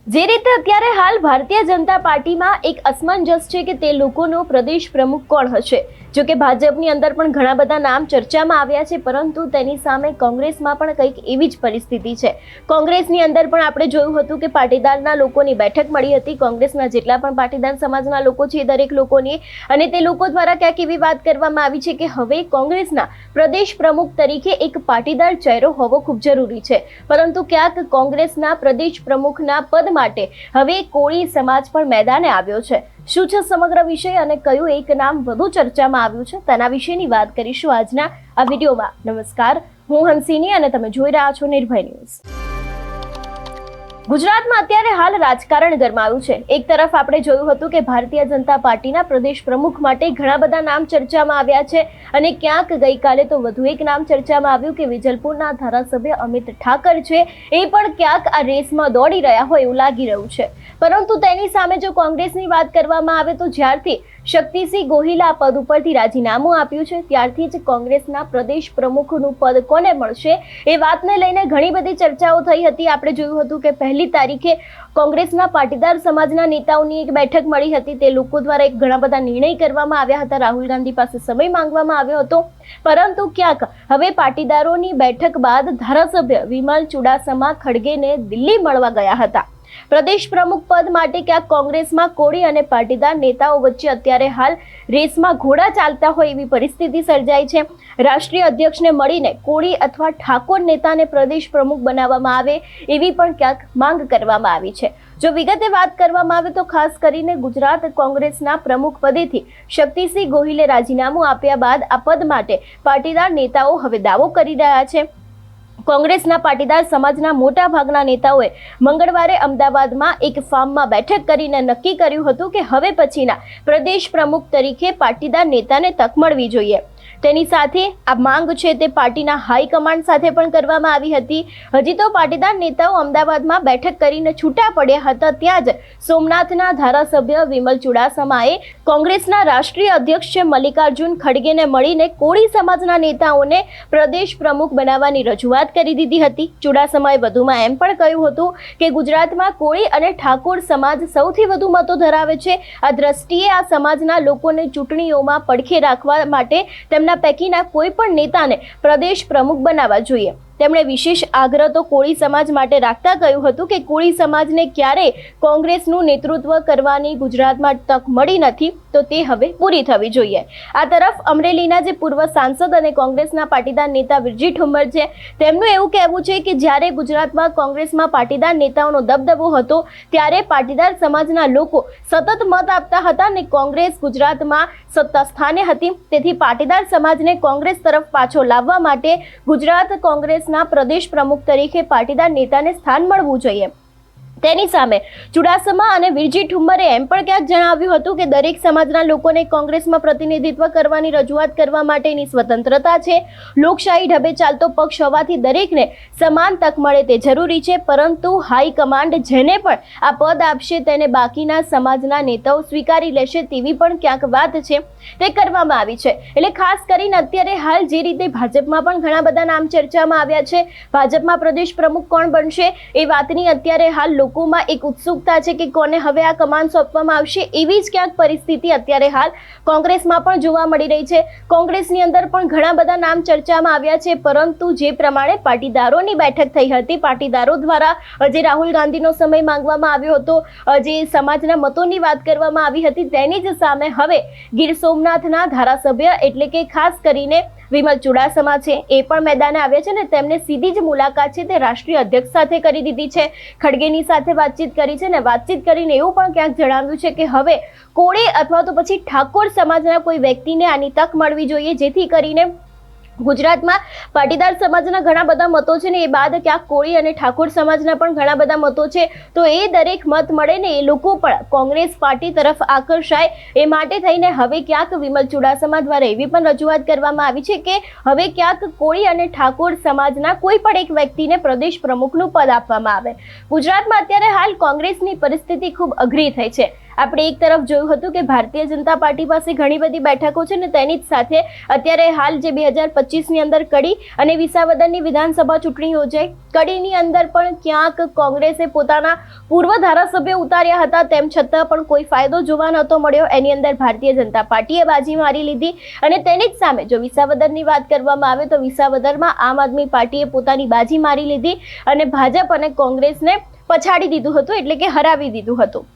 જે રીતે અત્યારે હાલ ભારતીય જનતા પાર્ટીમાં એક અસમંજસ છે કે તે લોકોનો પ્રદેશ પ્રમુખ કોણ હશે। જો કે ભાજપની અંદર પણ ઘણા બધા નામ ચર્ચામાં આવ્યા છે, પરંતુ તેની સામે કોંગ્રેસમાં પણ કંઈક એવી જ પરિસ્થિતિ છે। કોંગ્રેસની અંદર પણ આપણે જોયું હતું કે પાટીદારના લોકોની બેઠક મળી હતી। કોંગ્રેસના જેટલા પણ પાટીદાર સમાજના લોકો છે એ દરેક લોકોની, અને તે લોકો દ્વારા ક્યાંક એવી વાત કરવામાં આવી છે કે હવે કોંગ્રેસના પ્રદેશ પ્રમુખ તરીકે એક પાટીદાર ચહેરો હોવો ખૂબ જરૂરી છે, પરંતુ ક્યાંક કોંગ્રેસના પ્રદેશ પ્રમુખના પદ માટે હવે કોળી સમાજ પણ મેદાને આવ્યો છે। શું છે સમગ્ર વિષય અને કયું એક નામ વધુ ચર્ચામાં આવ્યું છે તેના વિશેની વાત કરીશું આજના આ વિડીયોમાં। નમસ્કાર, હું હંસિની અને તમે જોઈ રહ્યા છો નિર્ભય ન્યૂઝ। ગુજરાતમાં અત્યારે હાલ રાજકારણ ગરમાયું છે। એક તરફ આપણે જોયું હતું કે ભારતીય જનતા પાર્ટીના પ્રદેશ પ્રમુખ માટે ઘણા બધા નામ ચર્ચામાં આવ્યા છે, અને ક્યાંક ગઈકાલે તો વધુ એક નામ ચર્ચામાં આવ્યું કે વિજલપુરના ધારાસભ્ય અમિત ઠાકર છે એ પણ ક્યાંક આ રેસમાં દોડી રહ્યા હોય એવું લાગી રહ્યું છે। પરંતુ તેની સામે જો કોંગ્રેસની વાત કરવામાં આવે તો જ્યારથી શક્તિસિંહ ગોહિલે આ પદ ઉપરથી રાજીનામું આપ્યું છે ત્યારથી જ કોંગ્રેસના પ્રદેશ પ્રમુખનું પદ કોને મળશે એ વાતને લઈને ઘણી બધી ચર્ચાઓ થઈ હતી। આપણે જોયું હતું કે 1 તારીખે કોંગ્રેસના પાટીદાર સમાજના નેતાઓની એક બેઠક મળી હતી। તે લોકો દ્વારા ઘણા બધા નિર્ણય કરવામાં આવ્યા હતા। રાહુલ ગાંધી પાસે સમય માંગવામાં આવ્યો હતો, પરંતુ ક્યાંક હવે પાટીદારોની બેઠક બાદ ધારાસભ્ય વિમલ ચુડાસમા ખડગેને દિલ્હી મળવા ગયા હતા। પ્રદેશ પ્રમુખ પદ માટે ક્યાંક કોંગ્રેસમાં કોળી અને પાટીદાર નેતાઓ વચ્ચે અત્યારે હાલ રેસમાં ઘોડા ચાલતા હોય એવી પરિસ્થિતિ સર્જાઈ છે। રાષ્ટ્રીય અધ્યક્ષને મળીને કોળી અથવા ઠાકોર નેતાને પ્રદેશ પ્રમુખ બનાવવામાં આવે એવી પણ ક્યાંક માંગ કરવામાં આવી છે। જો વિગતે વાત કરવામાં આવે તો ખાસ કરીને ગુજરાત કોંગ્રેસના પ્રમુખ પદેથી શક્તિસિંહ ગોહિલે રાજીનામું આપ્યા બાદ આ પદ માટે પાટીદાર નેતાઓ હવે દાવો કરી રહ્યા છે। કોંગ્રેસના પાટીદાર સમાજના મોટા ભાગના નેતાઓએ મંગળવારે અમદાવાદમાં એક ફાર્મમાં બેઠક કરીને નક્કી કર્યું હતું કે હવે પછીના પ્રદેશ પ્રમુખ તરીકે પાટીદાર નેતાને તક મળવી જોઈએ। તેની સાથે આ માંગ છે તે પાર્ટીના હાઈકમાન્ડ સાથે પણ કરવામાં આવી હતી। હજી તો પાટીદાર નેતાઓ અમદાવાદમાં બેઠક કરીને છૂટા પડ્યા હતા ત્યાં જ સોમનાથના ધારાસભ્ય વિમલ ચુડાસમાએ કોંગ્રેસના રાષ્ટ્રીય અધ્યક્ષ મલ્લિકાર્જુન ખડગેને મળીને કોળી સમાજના નેતાઓને પ્રદેશ પ્રમુખ બનાવવાની રજૂઆત કરી દીધી હતી। ચુડાસમાએ વધુમાં એમ પણ કહ્યું હતું કે ગુજરાતમાં કોળી અને ઠાકોર સમાજ સૌથી વધુ મતો ધરાવે છે। આ દ્રષ્ટિએ આ સમાજના લોકોને ચૂંટણીઓમાં પડખે રાખવા માટે તેમના પૈકીના કોઈ પણ નેતાને પ્રદેશ પ્રમુખ બનાવવા જોઈએ। તેમણે વિશેષ આગ્રહ તો કોળી સમાજ માટે રાખતા કહ્યું હતું કે કોળી સમાજને ક્યારેય કોંગ્રેસનું નેતૃત્વ કરવાની ગુજરાતમાં તક મળી નથી, તો તે હવે પૂરી થવી જોઈએ। આ તરફ અમરેલીના જે પૂર્વ સાંસદ અને કોંગ્રેસના પાટીદાર નેતા વિરજી ઠુમ્મર છે, તેમનું એવું કહેવું છે કે જ્યારે ગુજરાતમાં કોંગ્રેસમાં પાટીદાર નેતાઓનો દબદબો હતો ત્યારે પાટીદાર સમાજના લોકો સતત મત આપતા હતા અને કોંગ્રેસ ગુજરાતમાં સત્તા સ્થાને હતી। તેથી પાટીદાર સમાજને કોંગ્રેસ તરફ પાછો લાવવા માટે ગુજરાત કોંગ્રેસના પ્રદેશ પ્રમુખ તરીકે પાટીદાર નેતાને સ્થાન મળવું જોઈએ। તેની સામે ચુડાસમા અને વિરજી ઠુમ્મરે એમ પણ ક્યાંક જણાવ્યું હતું કે દરેક સમાજના લોકોને કોંગ્રેસમાં પ્રતિનિધિત્વ કરવાની રજૂઆત કરવા માટેની સ્વતંત્રતા છે। લોકશાહી ઢબે ચાલતો પક્ષ હોવાથી દરેકને સમાન તક મળે તે જરૂરી છે, પરંતુ હાઈકમાન્ડ જેને પણ આ પદ આપશે તેને બાકીના સમાજના નેતાઓ સ્વીકારી લેશે તેવી પણ ક્યાંક વાત છે તે કરવામાં આવી છે। એટલે ખાસ કરીને અત્યારે હાલ જે રીતે ભાજપમાં પણ ઘણા બધા નામ ચર્ચામાં આવ્યા છે, ભાજપમાં પ્રદેશ પ્રમુખ કોણ બનશે એ વાતની અત્યારે હાલ લોકોમાં એક ઉત્સુકતા છે કે કોને હવે આ કમાન સોંપવામાં આવશે એવી જ ક્યાંક પરિસ્થિતિ અત્યારે હાલ કોંગ્રેસમાં પણ જોવા મળી રહી છે। કોંગ્રેસની અંદર પણ ઘણા બધા નામ ચર્ચામાં આવ્યા છે, પરંતુ જે પ્રમાણે પાટીદારોની બેઠક થઈ હતી, પાટીદારો દ્વારા જે રાહુલ ગાંધીનો સમય માંગવામાં આવ્યો હતો, જે સમાજના મતોની વાત કરવામાં આવી હતી, તેની જ સામે હવે ગીર સોમનાથના ધારાસભ્ય એટલે કે ખાસ કરીને વિમલ ચુડાસમા છે એ પણ મેદાને આવ્યા છે ને તેમને સીધી જ મુલાકાત છે તે રાષ્ટ્રીય અધ્યક્ષ સાથે કરી દીધી છે। ખડગેની સાથે વાતચીત કરી છે ને વાતચીત કરીને એવું પણ ક્યાંક જણાવ્યું છે કે હવે કોળી અથવા તો પછી ઠાકોર સમાજના કોઈ વ્યક્તિને આની તક મળવી જોઈએ, જેથી કરીને ગુજરાતમાં પાટીદાર સમાજના ઘણા બધા મતો છે ને એ બાદ ક્યાંક કોળી અને ઠાકોર સમાજના પણ ઘણા બધા મતો છે, તો એ દરેક મત મળે ને એ લોકો પણ કોંગ્રેસ પાર્ટી તરફ આકર્ષાય એ માટે થઈને હવે ક્યાંક વિમલ ચુડાસમા દ્વારા એવી પણ રજૂઆત કરવામાં આવી છે કે હવે ક્યાંક કોળી અને ઠાકોર સમાજના કોઈ પણ એક વ્યક્તિને પ્રદેશ પ્રમુખનું પદ આપવામાં આવે। ગુજરાતમાં અત્યારે હાલ કોંગ્રેસની પરિસ્થિતિ ખૂબ અઘરી થઈ છે। આપણે એક તરફ જોયું હતું કે ભારતીય જનતા પાર્ટી પાસે ઘણી બધી બેઠકો છે ને તેની જ સાથે અત્યારે હાલ જે 2025ની અંદર કડી અને વિસાવદરની વિધાનસભા ચૂંટણી યોજાઈ, કડીની અંદર પણ ક્યાંક કોંગ્રેસે પોતાના પૂર્વ ધારાસભ્યો ઉતાર્યા હતા, તેમ છતાં પણ કોઈ ફાયદો જોવા નહોતો મળ્યો. એની અંદર ભારતીય જનતા પાર્ટીએ બાજી મારી લીધી અને તેની જ સામે જો વિસાવદરની વાત કરવામાં આવે તો વિસાવદરમાં આમ આદમી પાર્ટીએ પોતાની બાજી મારી લીધી અને ભાજપ અને કોંગ્રેસને પછાડી દીધું હતું, એટલે કે હરાવી દીધું હતું.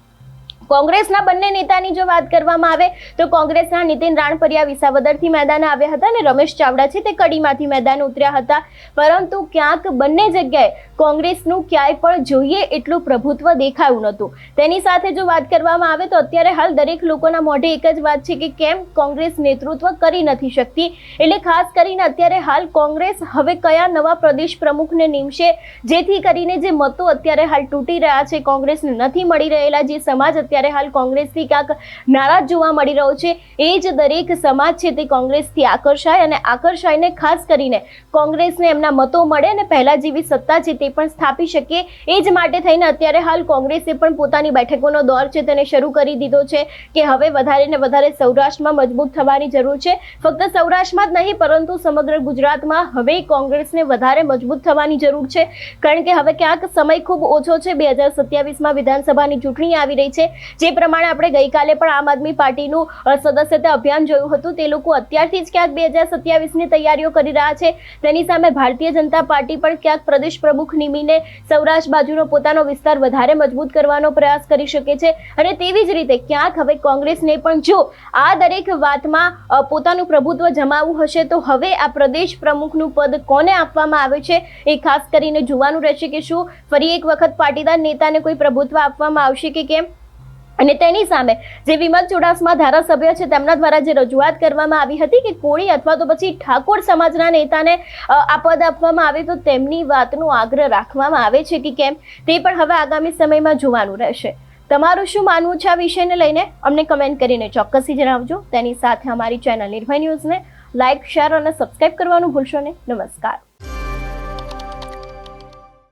કોંગ્રેસના બંને નેતાની જો વાત કરવામાં આવે તો કોંગ્રેસના નીતિન રાણપરિયા વિસાવદરથી મેદાને આવ્યા હતા અને રમેશ ચાવડા છે તે કડીમાંથી મેદાને ઉતર્યા હતા, પરંતુ ક્યાંક બંને જગ્યાએ કોંગ્રેસનું ક્યાંય પણ જોઈએ એટલું પ્રભુત્વ દેખાયું નહોતું. તેની સાથે જો વાત કરવામાં આવે તો અત્યારે હાલ દરેક લોકોના મોઢે એક જ વાત છે કે કેમ કોંગ્રેસ નેતૃત્વ કરી નથી શકતી. એટલે ખાસ કરીને અત્યારે હાલ કોંગ્રેસ હવે કયા નવા પ્રદેશ પ્રમુખને નીમશે, જેથી કરીને જે મતો અત્યારે હાલ તૂટી રહ્યા છે, કોંગ્રેસને નથી મળી રહેલા, જે સમાજ અત્યારે હાલ કોંગ્રેસથી ક્યાંક નારાજ જોવા મળી રહ્યો છે, એ જ દરેક સમાજ છે તે કોંગ્રેસથી આકર્ષાય અને આકર્ષાઈને ખાસ કરીને કોંગ્રેસને એમના મતો મળે અને પહેલા જેવી સત્તા છે તે પણ સ્થાપી શકે. એ જ માટે થઈને અત્યારે હાલ કોંગ્રેસે પણ પોતાની બેઠકોનો દોર છે તેને શરૂ કરી દીધો છે કે હવે વધારે ને વધારે સૌરાષ્ટ્રમાં મજબૂત થવાની જરૂર છે. ફક્ત સૌરાષ્ટ્રમાં જ નહીં પરંતુ સમગ્ર ગુજરાતમાં હવે કોંગ્રેસને વધારે મજબૂત થવાની જરૂર છે, કારણ કે હવે ક્યાંક સમય ખૂબ ઓછો છે. 2027માં વિધાનસભાની ચૂંટણી આવી રહી છે. જે પ્રમાણે આપણે ગઈકાલે પણ આમ આદમી પાર્ટીનું સદસ્યતા અભિયાન જોયું હતું, તે લોકો અત્યારથી જ ક્યાંક 2027ની તૈયારીઓ કરી રહ્યા છે. તેની સામે ભારતીય જનતા પાર્ટી પણ ક્યાંક પ્રદેશ પ્રમુખ નિમીને સૌરાષ્ટ્ર બાજુનો પોતાનો વિસ્તાર વધારે મજબૂત કરવાનો પ્રયાસ કરી શકે છે અને તેવી જ રીતે ક્યાંક હવે કોંગ્રેસને પણ જો આ દરેક વાતમાં પોતાનું પ્રભુત્વ જમાવવું હશે તો હવે આ પ્રદેશ પ્રમુખનું પદ કોને આપવામાં આવે છે એ ખાસ કરીને જોવાનું રહેશે કે શું ફરી એક વખત પાટીદાર નેતાને કોઈ પ્રભુત્વ આપવામાં આવશે કે કેમ. અને તેની સામે જે વિમલ ચુડાસમા ધારાસભ્ય છે તેમના દ્વારા જે રજૂઆત કરવામાં આવી હતી કે કોળી અથવા તો પછી ઠાકોર સમાજના નેતાને આ પદ આપવામાં આવે તો તેમની વાતનો આગ્રહ રાખવામાં આવે છે કે કેમ, તે પણ હવે આગામી સમયમાં જોવાનું રહેશે. તમારું શું માનવું છે આ વિષયને લઈને અમને કમેન્ટ કરીને ચોક્કસથી જણાવજો. તેની સાથે અમારી ચેનલ નિર્ભય ન્યૂઝને લાઇક, શેર અને સબસ્ક્રાઇબ કરવાનું ભૂલશો નહીં. નમસ્કાર.